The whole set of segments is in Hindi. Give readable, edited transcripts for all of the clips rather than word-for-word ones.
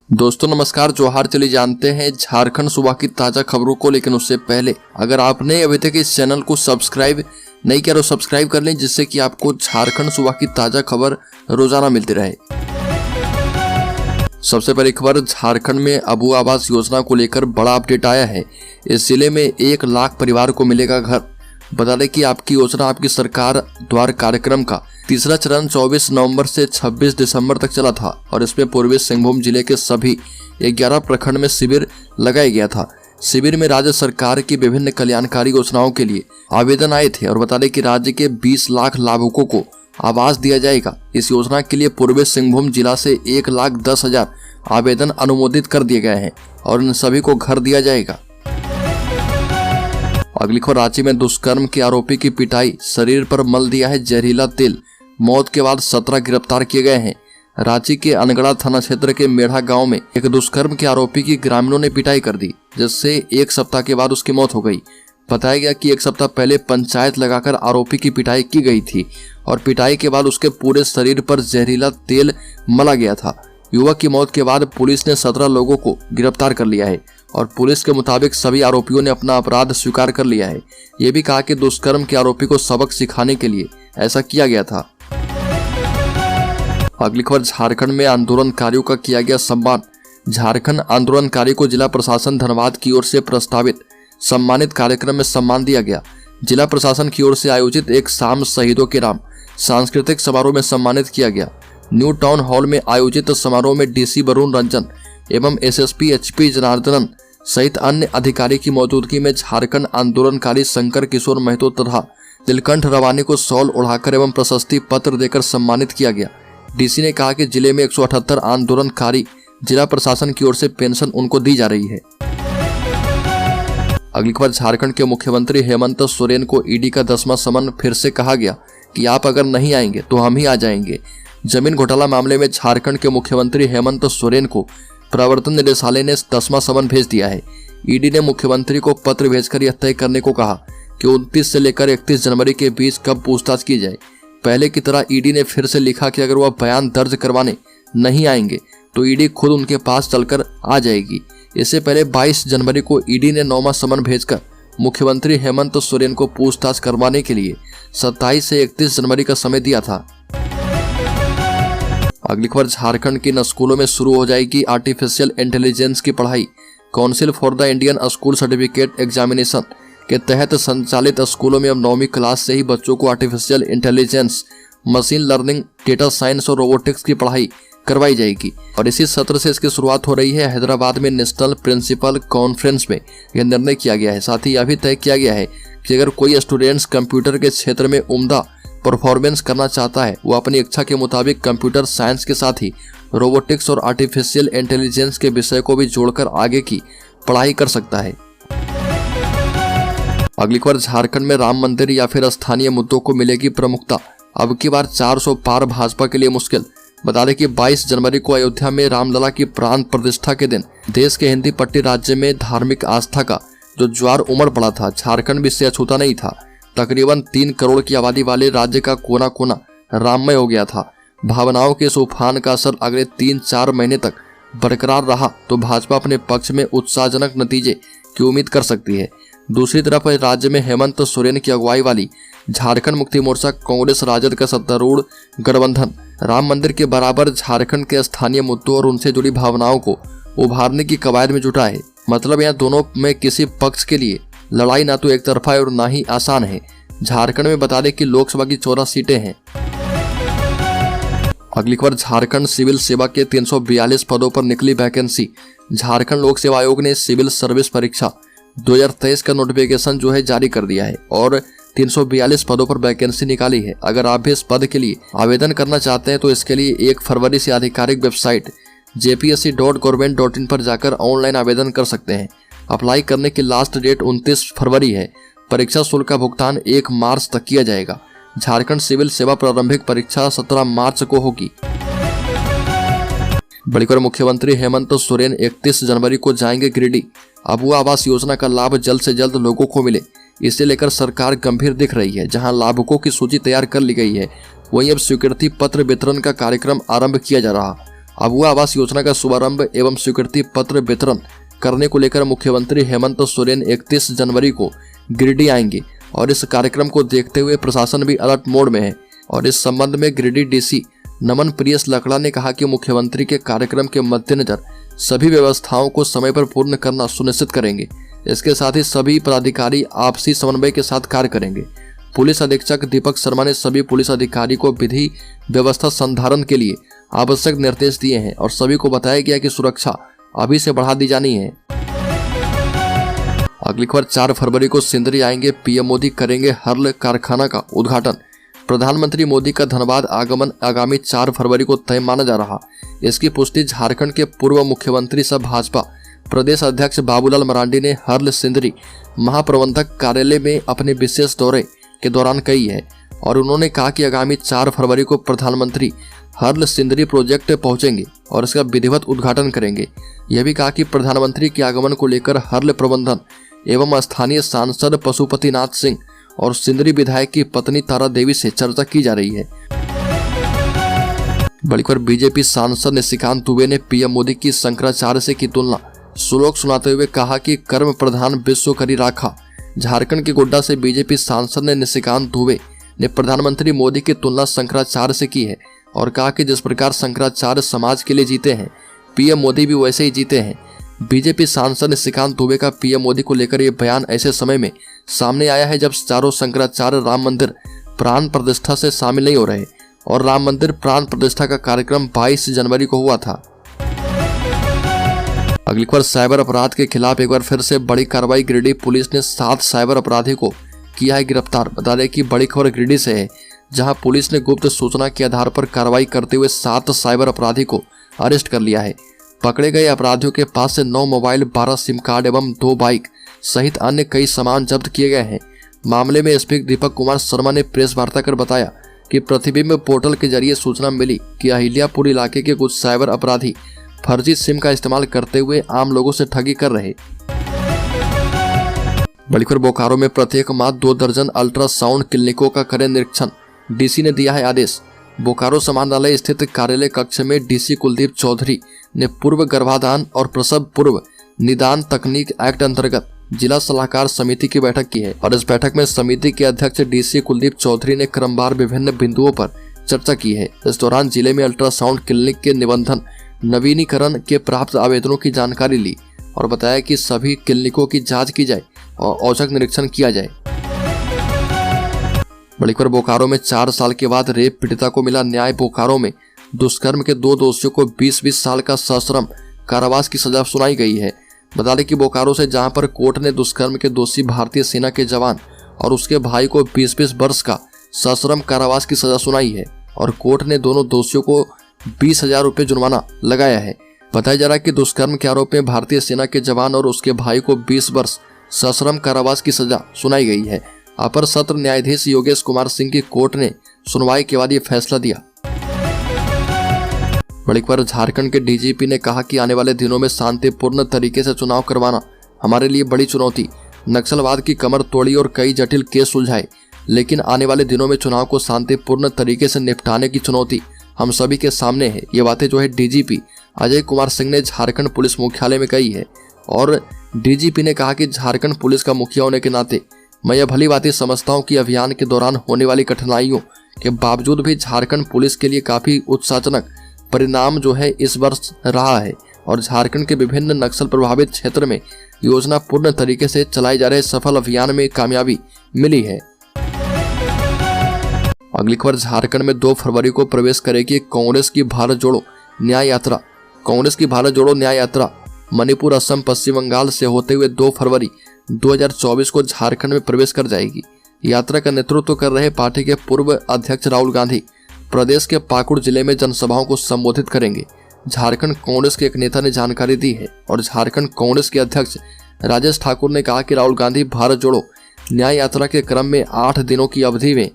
दोस्तों नमस्कार, जोहार। चलिए जानते हैं झारखंड सूबा की ताज़ा खबरों को। लेकिन उससे पहले अगर आपने अभी तक इस चैनल को सब्सक्राइब नहीं किया तो सब्सक्राइब कर लें, जिससे कि आपको झारखंड सूबा की ताज़ा खबर रोजाना मिलती रहे। सबसे पहली खबर, झारखंड में अबू आवास योजना को लेकर बड़ा अपडेट आया है। इस जिले में 1 लाख परिवार को मिलेगा घर। बता दें कि आपकी योजना आपकी सरकार द्वार कार्यक्रम का तीसरा चरण 24 नवंबर से 26 दिसंबर तक चला था और इसमें पूर्वी सिंहभूम जिले के सभी 11 प्रखंड में शिविर लगाया गया था। शिविर में राज्य सरकार की विभिन्न कल्याणकारी योजनाओं के लिए आवेदन आए थे और बता दें कि राज्य के 20 लाख लाभुकों को आवास दिया जाएगा। इस योजना के लिए पूर्वी सिंहभूम जिला से 1,10,000 आवेदन अनुमोदित कर दिए गए हैं और इन सभी को घर दिया जाएगा। अगली खबर, रांची में दुष्कर्म के आरोपी की पिटाई, शरीर पर मल दिया है जहरीला तेल। मौत के बाद 17 गिरफ्तार किए गए हैं। रांची के अनगढ़ा थाना क्षेत्र के मेढ़ा गांव में एक दुष्कर्म के आरोपी की ग्रामीणों ने पिटाई कर दी, जिससे 1 सप्ताह के बाद उसकी मौत हो गई। बताया गया कि 1 सप्ताह पहले पंचायत लगाकर आरोपी की पिटाई की गई थी और पिटाई के बाद उसके पूरे शरीर पर जहरीला तेल मला गया था। युवक की मौत के बाद पुलिस ने 17 लोगों को गिरफ्तार कर लिया है और पुलिस के मुताबिक सभी आरोपियों ने अपना अपराध स्वीकार कर लिया है। ये भी कहा कि दुष्कर्म के आरोपी को सबक सिखाने के लिए ऐसा किया गया था। अगली खबर, झारखंड में आंदोलनकारियों का किया गया सम्मान। झारखंड आंदोलनकारी को जिला प्रशासन धनबाद की ओर से प्रस्तावित सम्मानित कार्यक्रम में सम्मान दिया गया। जिला प्रशासन की ओर से आयोजित एक शाम शहीदों के नाम सांस्कृतिक समारोह में सम्मानित किया गया। न्यू टाउन हॉल में आयोजित समारोह में डीसी वरुण रंजन एवं एसएसपी एचपी जनार्दनन सहित अन्य अधिकारी की मौजूदगी में झारखंड आंदोलनकारी शंकर किशोर महतो तथा नीलकंठ रवानी को शॉल उड़ाकर एवं प्रशस्ति पत्र देकर सम्मानित किया गया। डीसी ने कहा कि जिले में 178 आंदोलनकारी जिला प्रशासन की ओर से पेंशन उनको दी जा रही है। अगली खबर, झारखंड के मुख्यमंत्री हेमंत सोरेन को ईडी का 10वां समन फिर से कहा गया कि आप अगर नहीं आएंगे तो हम ही आ जाएंगे। जमीन घोटाला मामले में झारखंड के मुख्यमंत्री हेमंत सोरेन को प्रवर्तन निदेशालय ने 10वां समन भेज दिया है। ईडी ने मुख्यमंत्री को पत्र भेजकर यह तय करने को कहा कि 29 से लेकर 31 जनवरी के बीच कब पूछताछ की जाए। पहले की तरह ईडी ने फिर से लिखा कि अगर वह बयान दर्ज करवाने नहीं आएंगे तो ईडी खुद उनके पास चलकर आ जाएगी। इससे पहले 22 जनवरी को ईडी ने 9वां समन भेजकर मुख्यमंत्री हेमंत सोरेन को पूछताछ करवाने के लिए 27 से 31 जनवरी का समय दिया था। अगली खबर, झारखंड के स्कूलों में शुरू हो जाएगी आर्टिफिशियल इंटेलिजेंस की पढ़ाई। Council for the Indian school certificate examination के तहत संचालित स्कूलों में अब 9वीं क्लास से ही बच्चों को artificial intelligence, machine learning, data science और रोबोटिक्स की पढ़ाई करवाई जाएगी और इसी सत्र से इसकी शुरुआत हो रही है। हैदराबाद में नेशनल प्रिंसिपल कॉन्फ्रेंस में यह निर्णय किया गया है। साथ ही यह भी तय किया गया है कि अगर कोई स्टूडेंट्स कंप्यूटर के क्षेत्र में उम्दा परफॉर्मेंस करना चाहता है, वो अपनी इच्छा के मुताबिक कंप्यूटर साइंस के साथ ही रोबोटिक्स और आर्टिफिशियल इंटेलिजेंस के विषय को भी जोड़कर आगे की पढ़ाई कर सकता है। अगली खबर, झारखंड में राम मंदिर या फिर स्थानीय मुद्दों को मिलेगी प्रमुखता। अब की बार 400 पार भाजपा के लिए मुश्किल। बता दें कि 22 जनवरी को अयोध्या में रामलला की प्राण प्रतिष्ठा के दिन देश के हिंदी पट्टी राज्य में धार्मिक आस्था का जो ज्वार उमड़ पड़ा था, झारखंड भी इससे अछूता नहीं था। तकरीबन 3 करोड़ की आबादी वाले राज्य का कोना कोना राममय हो गया था। भावनाओं के इस उफान का असर अगले 3-4 महीने तक बरकरार रहा तो भाजपा अपने पक्ष में उत्साहजनक नतीजे की उम्मीद कर सकती है। दूसरी तरफ राज्य में हेमंत सोरेन की अगुवाई वाली झारखंड मुक्ति मोर्चा कांग्रेस राजद का सत्तारूढ़ गठबंधन राम मंदिर के बराबर झारखंड के स्थानीय मुद्दों और उनसे जुड़ी भावनाओं को उभारने की कवायद में जुटा है। मतलब यहाँ दोनों में किसी पक्ष के लिए लड़ाई ना तो एक तरफा है और ना ही आसान है। झारखंड में बता दें कि लोकसभा की 14 सीटें हैं। अगली खबर, झारखंड सिविल सेवा के 342 पदों पर निकली वैकेंसी। झारखंड लोक सेवा आयोग ने सिविल सर्विस परीक्षा 2023 का नोटिफिकेशन जो है जारी कर दिया है और 342 पदों पर वैकेंसी निकाली है। अगर आप भी इस पद के लिए आवेदन करना चाहते हैं तो इसके लिए 1 फरवरी से आधिकारिक वेबसाइट jpsc.government.in पर जाकर ऑनलाइन आवेदन कर सकते हैं। अप्लाई करने की लास्ट डेट 29 फरवरी है। परीक्षा शुल्क का भुगतान 1 मार्च तक किया जाएगा। झारखंड सिविल सेवा प्रारंभिक परीक्षा 17 मार्च को होगी। बड़ी खबर, मुख्यमंत्री हेमंत सोरेन 31 जनवरी को जाएंगे गिरिडीह। अबू आवास योजना का लाभ जल्द से जल्द लोगों को मिले, इसे लेकर सरकार गंभीर दिख रही है। जहां लाभुकों की सूची तैयार कर ली गई है, वहीं अब स्वीकृति पत्र वितरण का कार्यक्रम आरंभ किया जा रहा। अबुआ आवास योजना का शुभारंभ एवं स्वीकृति पत्र वितरण करने को लेकर मुख्यमंत्री हेमंत सोरेन 31 जनवरी को गिरिडीह आएंगे और इस कार्यक्रम को देखते हुए प्रशासन भी अलर्ट मोड में है। और इस संबंध में गिरिडीह डीसी नमन प्रियस लकड़ा ने कहा कि मुख्यमंत्री के कार्यक्रम के मद्देनजर सभी व्यवस्थाओं को समय पर पूर्ण करना सुनिश्चित करेंगे। इसके साथ ही सभी पदाधिकारी आपसी समन्वय के साथ कार्य करेंगे। पुलिस अधीक्षक दीपक शर्मा ने सभी पुलिस अधिकारी को विधि व्यवस्था संधारण के लिए आवश्यक निर्देश दिए हैं और सभी को बताया गया कि सुरक्षा अभी से बढ़ा दी जानी है। अगली खबर 4 फरवरी को सिंदरी आएंगे पीएम मोदी, करेंगे हर्ल कारखाना का उद्घाटन। प्रधानमंत्री मोदी का धनबाद आगमन आगामी 4 फरवरी को तय माना जा रहा। इसकी पुष्टि झारखंड के पूर्व मुख्यमंत्री सह भाजपा प्रदेश अध्यक्ष बाबूलाल मरांडी ने हर्ल सिंदरी महाप्रबंधक कार्यालय में अपने विशेष दौरे के दौरान कही है और उन्होंने कहा कि आगामी 4 फरवरी को प्रधानमंत्री हर्ल सिंदरी प्रोजेक्ट पहुंचेंगे और इसका विधिवत उद्घाटन करेंगे। यह भी कहा कि प्रधानमंत्री के आगमन को लेकर हर्ल प्रबंधन एवं स्थानीय सांसद पशुपतिनाथ सिंह और सिंदरी विधायक की पत्नी तारा देवी से चर्चा की जा रही है। बड़ी खबर बीजेपी सांसद निशिकांत दुबे ने पीएम मोदी की शंकराचार्य से की तुलना। श्लोक सुनाते हुए कहा कि कर्म प्रधान विश्व करी राखा। झारखंड के गोड्डा से बीजेपी सांसद ने निशिकांत दुबे ने प्रधानमंत्री मोदी की तुलना शंकराचार्य से की है और कहा कि जिस प्रकार शंकराचार्य समाज के लिए जीते हैं, पीएम मोदी भी वैसे ही जीते हैं। बीजेपी सांसद निशिकांत दुबे का पीएम मोदी को लेकर यह बयान ऐसे समय में सामने आया है जब चारों शंकराचार्य राम मंदिर प्राण प्रतिष्ठा से शामिल नहीं हो रहे और राम मंदिर प्राण प्रतिष्ठा का कार्यक्रम 22 जनवरी को हुआ था। अगली खबर साइबर अपराध के खिलाफ एक बार फिर से बड़ी कार्रवाई। गिरिडीह पुलिस ने 7 साइबर अपराधी को किया है गिरफ्तार। बता दें कि बड़ी खबर गिरिडीह से है, जहां पुलिस ने गुप्त सूचना के आधार पर कार्रवाई करते हुए 7 साइबर अपराधी को अरेस्ट कर लिया है। पकड़े गए अपराधियों के पास से 9 मोबाइल, 12 सिम कार्ड एवं 2 बाइक सहित अन्य कई सामान जब्त किए गए हैं। मामले में एसपी दीपक कुमार शर्मा ने प्रेस वार्ता कर बताया कि प्रतिबिंब पोर्टल के जरिए सूचना मिली कि अहिल्यापुर इलाके के कुछ साइबर अपराधी फर्जी सिम का इस्तेमाल करते हुए आम लोगों से ठगी कर रहे। बड़ी खबर बोकारो में प्रत्येक माह 2 दर्जन अल्ट्रासाउंड क्लिनिकों का करें निरीक्षण। डीसी ने दिया है आदेश। बोकारो समाहरणालय स्थित कार्यालय कक्ष में डीसी कुलदीप चौधरी ने पूर्व गर्भाधान और प्रसव पूर्व निदान तकनीक एक्ट अंतर्गत जिला सलाहकार समिति की बैठक की है और इस बैठक में समिति के अध्यक्ष डीसी कुलदीप चौधरी ने क्रमवार विभिन्न बिंदुओं पर चर्चा की है। इस दौरान जिले में अल्ट्रासाउंड क्लिनिक के निबंधन नवीनीकरण के प्राप्त आवेदनों की जानकारी ली और बताया कि सभी क्लिनिकों की जांच की जाए और औचक निरीक्षण किया जाए। बड़ी खबर बोकारो में 4 साल के बाद रेप पीड़िता को मिला न्याय। बोकारो में दुष्कर्म के 2 दोषियों को 20-20 साल का सश्रम कारावास की सजा सुनाई गई है। बता दें कि बोकारो से जहां पर कोर्ट ने दुष्कर्म के दोषी भारतीय सेना के जवान और उसके भाई को 20-20 वर्ष का सश्रम कारावास की सजा सुनाई है और कोर्ट ने दोनों दोषियों को 20,000 रुपये जुर्माना लगाया है। बताया जा रहा है कि दुष्कर्म के आरोप में भारतीय सेना के जवान और उसके भाई को 20 वर्ष सश्रम कारावास की सजा सुनाई गई है। अपर सत्र न्यायाधीश योगेश कुमार सिंह की कोर्ट ने सुनवाई के बाद ये फैसला दिया। बड़ी खबर झारखंड के डीजीपी ने कहा कि आने वाले दिनों में शांतिपूर्ण तरीके से चुनाव करवाना हमारे लिए बड़ी चुनौती। नक्सलवाद की कमर तोड़ी और कई जटिल केस सुलझाए, लेकिन आने वाले दिनों में चुनाव को शांतिपूर्ण तरीके से निपटाने की चुनौती हम सभी के सामने है। ये बातें जो है डीजीपी अजय कुमार सिंह ने झारखंड पुलिस मुख्यालय में कही है और डीजीपी ने कहा कि झारखंड पुलिस का मुखिया होने के नाते मैं यह भली बातें समझता हूं कि अभियान के दौरान होने वाली कठिनाइयों के बावजूद भी झारखंड पुलिस के लिए काफी उत्साहजनक परिणाम जो है इस वर्ष रहा है और झारखंड के विभिन्न नक्सल प्रभावित क्षेत्र में योजना पूर्ण तरीके से चलाए जा रहे सफल अभियान में कामयाबी मिली है। अगली खबर झारखंड में 2 फरवरी को प्रवेश करेगी कांग्रेस की भारत जोड़ो न्याय यात्रा। कांग्रेस की भारत जोड़ो न्याय यात्रा मणिपुर, असम, पश्चिम बंगाल से होते हुए 2 फरवरी 2024 को झारखंड में प्रवेश कर जाएगी। यात्रा का नेतृत्व कर रहे पार्टी के पूर्व अध्यक्ष राहुल गांधी प्रदेश के पाकुड़ जिले में जनसभाओं को संबोधित करेंगे। झारखंड कांग्रेस के एक नेता ने जानकारी दी है और झारखंड कांग्रेस के अध्यक्ष राजेश ठाकुर ने कहा कि राहुल गांधी भारत जोड़ो न्याय यात्रा के क्रम में 8 दिनों की अवधि में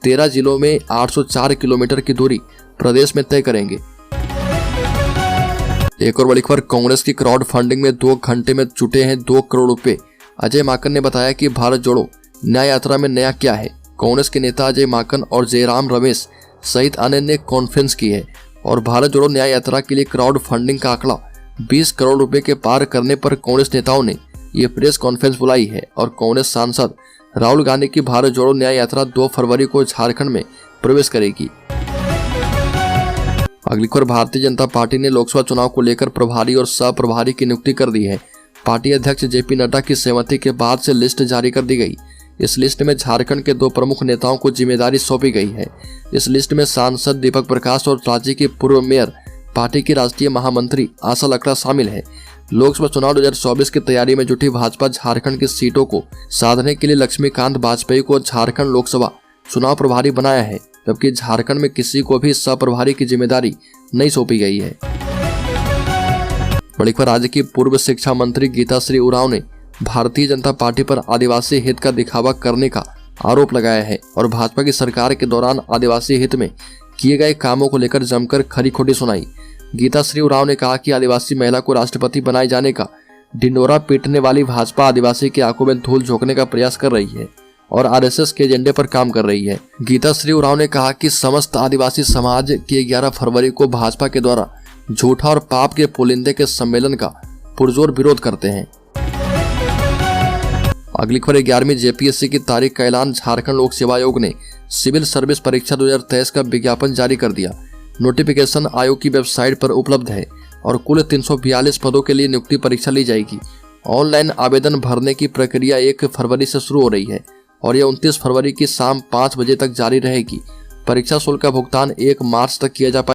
13 जिलों में 804 किलोमीटर की दूरी प्रदेश में तय करेंगे। एक और बड़ी खबर, कांग्रेस की क्राउड फंडिंग में 2 घंटे में जुटे हैं 2 करोड़ रुपए। अजय माकन ने बताया कि भारत जोड़ो न्याय यात्रा में नया क्या है। कांग्रेस के नेता अजय माकन और जयराम रमेश सहित अन्य ने कॉन्फ्रेंस की है। और भारत जोड़ो न्याय यात्रा के लिए क्राउड फंडिंग का आंकड़ा 20 करोड़ रुपए के पार करने पर कांग्रेस नेताओं ने ये प्रेस कॉन्फ्रेंस बुलाई है और कांग्रेस सांसद राहुल गांधी की भारत जोड़ो न्याय यात्रा 2 फरवरी को झारखंड में प्रवेश करेगी। अगली खबर, भारतीय जनता पार्टी ने लोकसभा चुनाव को लेकर प्रभारी और सह प्रभारी की नियुक्ति कर दी है। पार्टी अध्यक्ष जेपी नड्डा की सहमति के बाद से लिस्ट जारी कर दी गई। इस लिस्ट में झारखंड के 2 प्रमुख नेताओं को जिम्मेदारी सौंपी गई है। इस लिस्ट में सांसद दीपक प्रकाश और राज्य की पूर्व मेयर पार्टी की राष्ट्रीय महामंत्री आशा लकड़ा शामिल है। लोकसभा चुनाव 2024 की तैयारी में जुटी भाजपा झारखंड की सीटों को साधने के लिए लक्ष्मीकांत वाजपेयी को झारखंड लोकसभा चुनाव प्रभारी बनाया है, जबकि झारखंड में किसी को भी सह प्रभारी की जिम्मेदारी नहीं सौंपी गई है। बड़ी खबर, राज्य की पूर्व शिक्षा मंत्री गीताश्री उरांव ने भारतीय जनता पार्टी पर आदिवासी हित का दिखावा करने का आरोप लगाया है और भाजपा की सरकार के दौरान आदिवासी हित में किए गए कामों को लेकर जमकर खरी खोटी सुनाई। गीताश्री उरांव ने कहा कि आदिवासी महिला को राष्ट्रपति बनाए जाने का ढिंडोरा पीटने वाली भाजपा आदिवासी की आंखों में धूल झोंकने का प्रयास कर रही है और आरएसएस के एजेंडे पर काम कर रही है। गीताश्री उरांव ने कहा कि समस्त आदिवासी समाज के 11 फरवरी को भाजपा के द्वारा झूठा और पाप के पुलिंदे के सम्मेलन का पुरजोर विरोध करते हैं। अगली खबर, 11वीं जेपीएससी की तारीख का ऐलान। झारखंड लोक सेवा आयोग ने सिविल सर्विस परीक्षा 2023 का विज्ञापन जारी कर दिया। नोटिफिकेशन आयोग की वेबसाइट पर उपलब्ध है और कुल 342 पदों के लिए नियुक्ति परीक्षा ली जाएगी। ऑनलाइन आवेदन भरने की प्रक्रिया 1 फरवरी से शुरू हो रही है और यह 29 फरवरी की शाम 5 बजे तक जारी रहेगी। परीक्षा शुल्क का भुगतान 1 मार्च तक किया जा